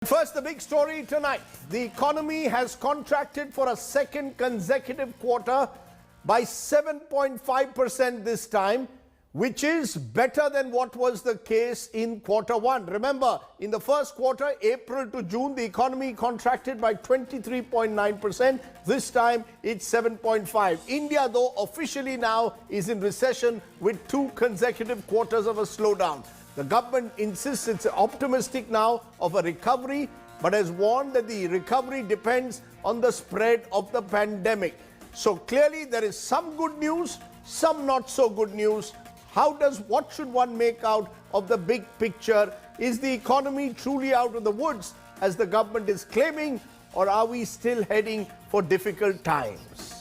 First, the big story tonight. The economy has contracted for a second consecutive quarter by 7.5% this time, which is better than what was the case in quarter one. Remember, in the first quarter, April to June, the economy contracted by 23.9%. This time, it's 7.5%. India, though, officially now is in recession with two consecutive quarters of a slowdown. The government insists it's optimistic now of a recovery, but has warned that the recovery depends on the spread of the pandemic. So clearly there is some good news, some not so good news. What should one make out of the big picture? Is the economy truly out of the woods, as the government is claiming, or are we still heading for difficult times?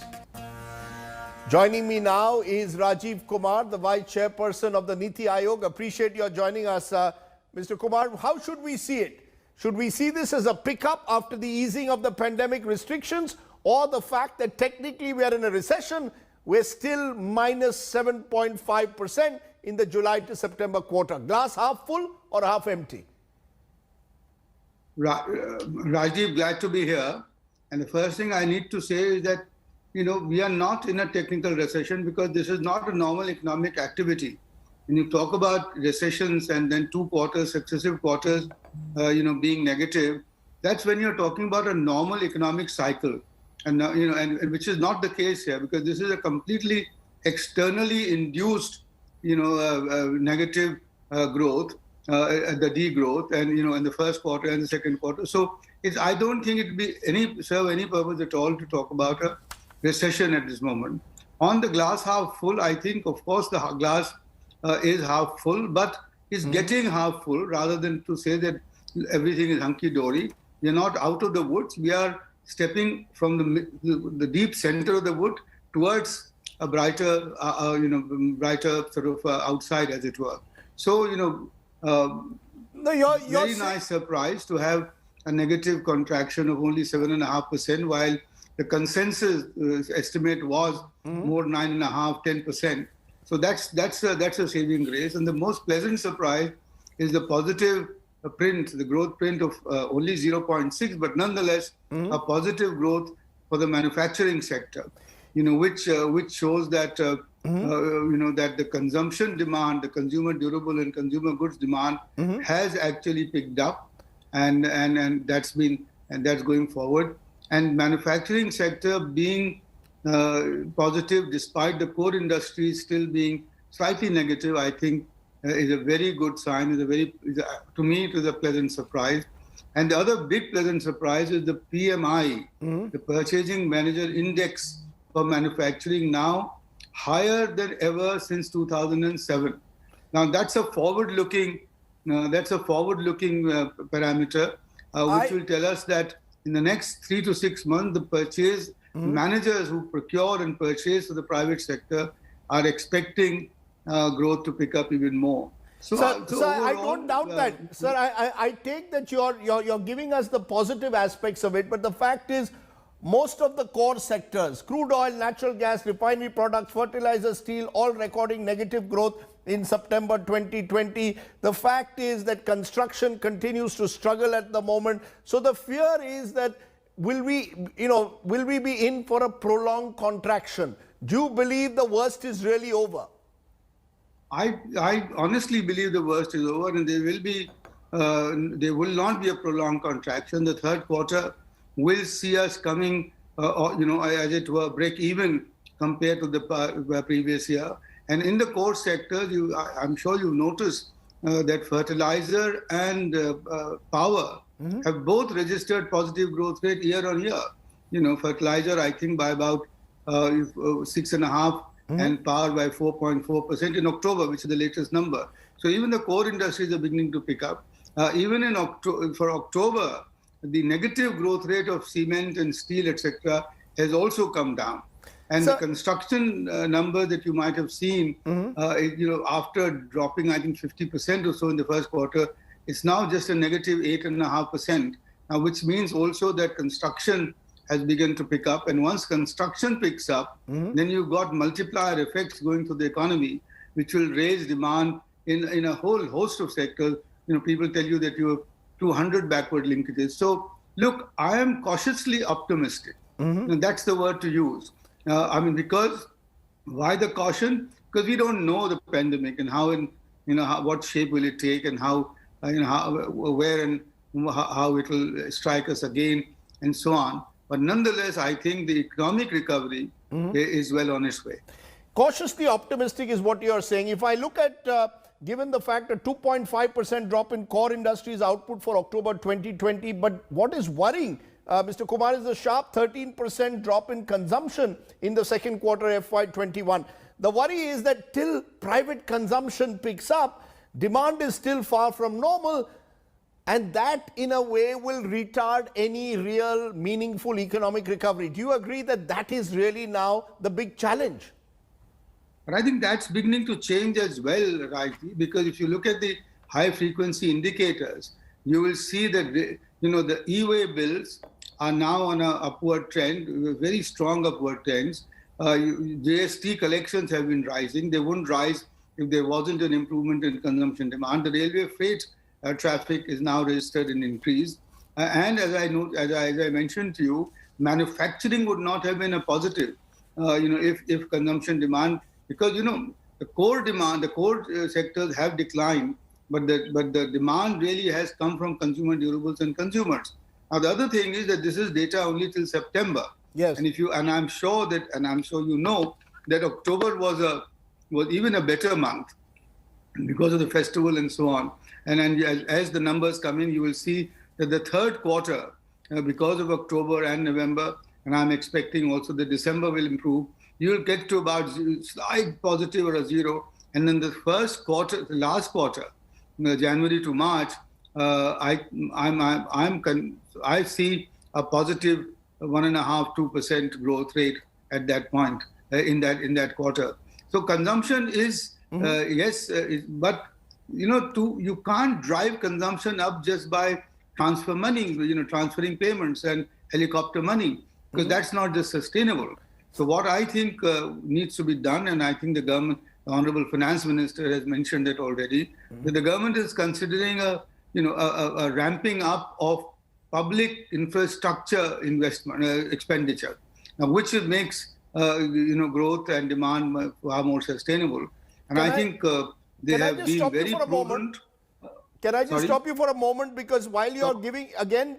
Joining me now is Rajiv Kumar, the Vice Chairperson of the NITI Aayog. Appreciate your joining us, Mr. Kumar. How should we see it? Should we see this as a pickup after the easing of the pandemic restrictions, or the fact that technically we are in a recession, we're still minus 7.5% in the July to September quarter? Glass half full or half empty? Rajiv, glad to be here. And the first thing I need to say is that we are not in a technical recession, because this is not a normal economic activity. When you talk about recessions and then successive quarters, being negative, that's when you're talking about a normal economic cycle. And, and which is not the case here, because this is a completely externally induced, negative growth, the degrowth, and, in the first quarter and the second quarter. So I don't think it would serve any purpose at all to talk about a recession at this moment. On the glass half full, I think, of course, the glass is half full, but it's getting half full, rather than to say that everything is hunky-dory. We're not out of the woods. We are stepping from the deep center of the wood towards a brighter, brighter sort of outside, as it were. So, very nice surprise to have a negative contraction of only 7.5%, while the consensus estimate was more 9.5%, 10%. So that's a saving grace. And the most pleasant surprise is the positive print, the growth print of only 0.6, but nonetheless a positive growth for the manufacturing sector, which shows that that the consumption demand, the consumer durable and consumer goods demand has actually picked up, and that's going forward. And manufacturing sector being positive despite the core industry still being slightly negative, I think is a very good sign. To me, it is a pleasant surprise. And the other big pleasant surprise is the PMI, the Purchasing Manager Index for manufacturing, now higher than ever since 2007. Now that's a forward-looking parameter, which will tell us that in the next 3 to 6 months, the purchase managers who procure and purchase for the private sector are expecting growth to pick up even more. So overall, I don't doubt that. Sir, I take that you're giving us the positive aspects of it, but the fact is, most of the core sectors, crude oil, natural gas, refinery products, fertilizer, steel, all recording negative growth in September 2020. The fact is that construction continues to struggle at the moment. So the fear is that will we be in for a prolonged contraction? Do you believe the worst is really over? I honestly believe the worst is over, and there will not be a prolonged contraction. The third quarter will see us coming, as it were, break even compared to the previous year. And in the core sectors, I'm sure you've noticed that fertilizer and power have both registered positive growth rate year on year. Fertilizer, I think, by about 6.5%, and power by 4.4% in October, which is the latest number. So even the core industries are beginning to pick up. Even for October, the negative growth rate of cement and steel, etc., has also come down. And the construction number that you might have seen, after dropping, I think, 50% or so in the first quarter, it's now just a negative 8.5%, which means also that construction has begun to pick up. And once construction picks up, then you've got multiplier effects going through the economy, which will raise demand in a whole host of sectors. People tell you that to 100 backward linkages. So, look, I am cautiously optimistic. And that's the word to use. I mean, because why the caution? Because we don't know the pandemic and what shape will it take, and where and how it will strike us again, and so on. But nonetheless, I think the economic recovery is well on its way. Cautiously optimistic is what you're saying. If I look at, given the fact a 2.5% drop in core industries output for October 2020, but what is worrying, Mr. Kumar, is a sharp 13% drop in consumption in the second quarter FY21. The worry is that till private consumption picks up, demand is still far from normal, and that in a way will retard any real meaningful economic recovery. Do you agree that that is really now the big challenge? But I think that's beginning to change as well, Rajiv, because if you look at the high frequency indicators, you will see that the e-way bills are now on an upward trend, very strong upward trends. GST collections have been rising. They wouldn't rise if there wasn't an improvement in consumption demand. The railway freight traffic is now registered an increase. And as I mentioned to you, manufacturing would not have been a positive, if consumption demand, because the core demand, the core sectors have declined, but the demand really has come from consumer durables and consumers. Now the other thing is that this is data only till September. Yes. And I'm sure you know that October was even a better month because of the festival and so on. And as the numbers come in, you will see that the third quarter, because of October and November, and I'm expecting also that December will improve, you will get to about slight positive or a zero. And then the first quarter, the last quarter, January to March, I see a positive 1.5–2% growth rate at that point in that quarter. So consumption is yes, but you can't drive consumption up just by transfer money, transferring payments and helicopter money, because that's not just sustainable. So what I think needs to be done, and I think the government, the Honorable Finance Minister has mentioned it already, that the government is considering a ramping up of public infrastructure investment expenditure, which makes growth and demand far more sustainable. And I think they have been very prudent. Can I just stop you for a moment? Because while you are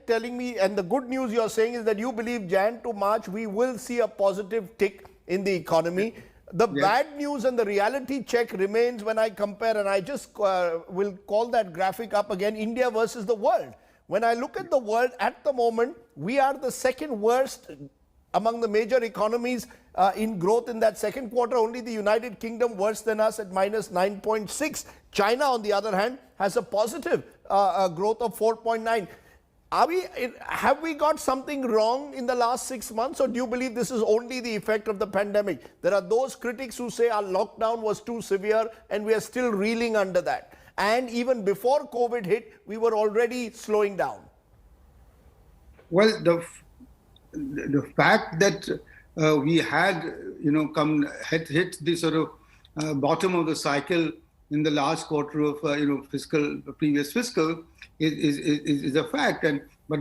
telling me, and the good news you are saying is that you believe Jan to March, we will see a positive tick in the economy. The bad news and the reality check remains when I compare, and I just will call that graphic up again, India versus the world. When I look at the world at the moment, we are the second worst among the major economies in growth in that second quarter. Only the United Kingdom worse than us at -9.6. China, on the other hand, has a positive growth of 4.9. Have we got something wrong in the last 6 months, or do you believe this is only the effect of the pandemic? There are those critics who say our lockdown was too severe and we are still reeling under that. And even before COVID hit, we were already slowing down. Well, the fact that we had hit the sort of bottom of the cycle in the last quarter of previous fiscal is a fact, but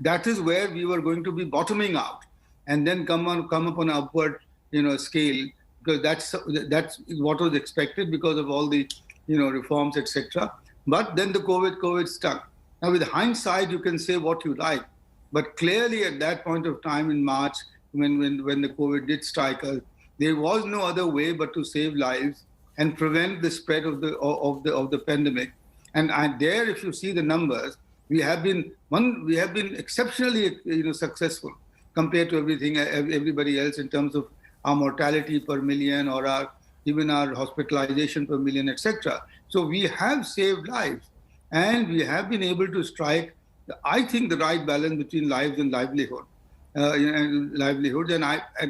that is where we were going to be bottoming out, and then come up on an upward scale, because that's what was expected because of all the reforms, etc. But then the COVID stuck. Now with hindsight, you can say what you like, but clearly at that point of time in March, when the COVID did strike us, there was no other way but to save lives and prevent the spread of the pandemic. And there, if you see the numbers, we have been exceptionally successful compared to everybody else in terms of our mortality per million, or even our hospitalization per million, etc. So we have saved lives, and we have been able to strike, I think, the right balance between lives and livelihood. And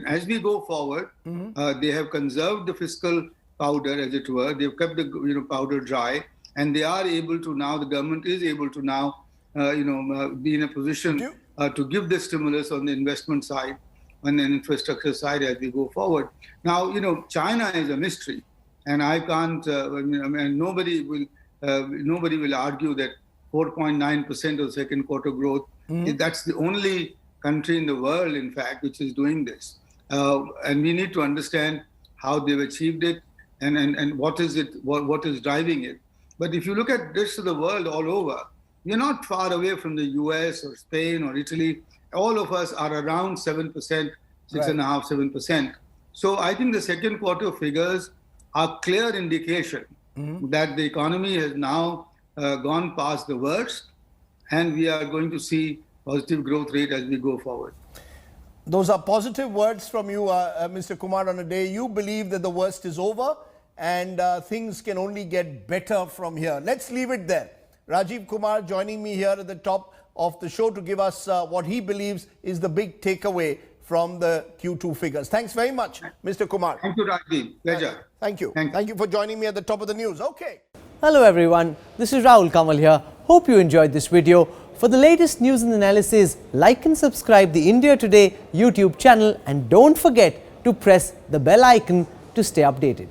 as we go forward, they have conserved the fiscal powder, as it were. They've kept the powder dry, and they are able to now. The government is able to now, be in a position to give the stimulus on the investment side, on the infrastructure side as we go forward. Now, China is a mystery, and I can't. Nobody will argue that 4.9% of second quarter growth. That's the only country in the world, in fact, which is doing this. And we need to understand how they've achieved it and what is it, what is driving it. But if you look at the rest of the world all over, we're not far away from the US or Spain or Italy. All of us are around 7%, 6.5%, 7%. So I think the second quarter figures are clear indication that the economy has now gone past the worst, and we are going to see positive growth rate as we go forward. Those are positive words from you, Mr. Kumar, on a day you believe that the worst is over and things can only get better from here. Let's leave it there. Rajiv Kumar joining me here at the top of the show to give us what he believes is the big takeaway from the Q2 figures. Thanks very much, Mr. Kumar. Thank you, Rajiv. Pleasure. Thank you. Thank you for joining me at the top of the news. Okay. Hello everyone, this is Rahul Kamal here. Hope you enjoyed this video. For the latest news and analysis, like and subscribe the India Today YouTube channel and don't forget to press the bell icon to stay updated.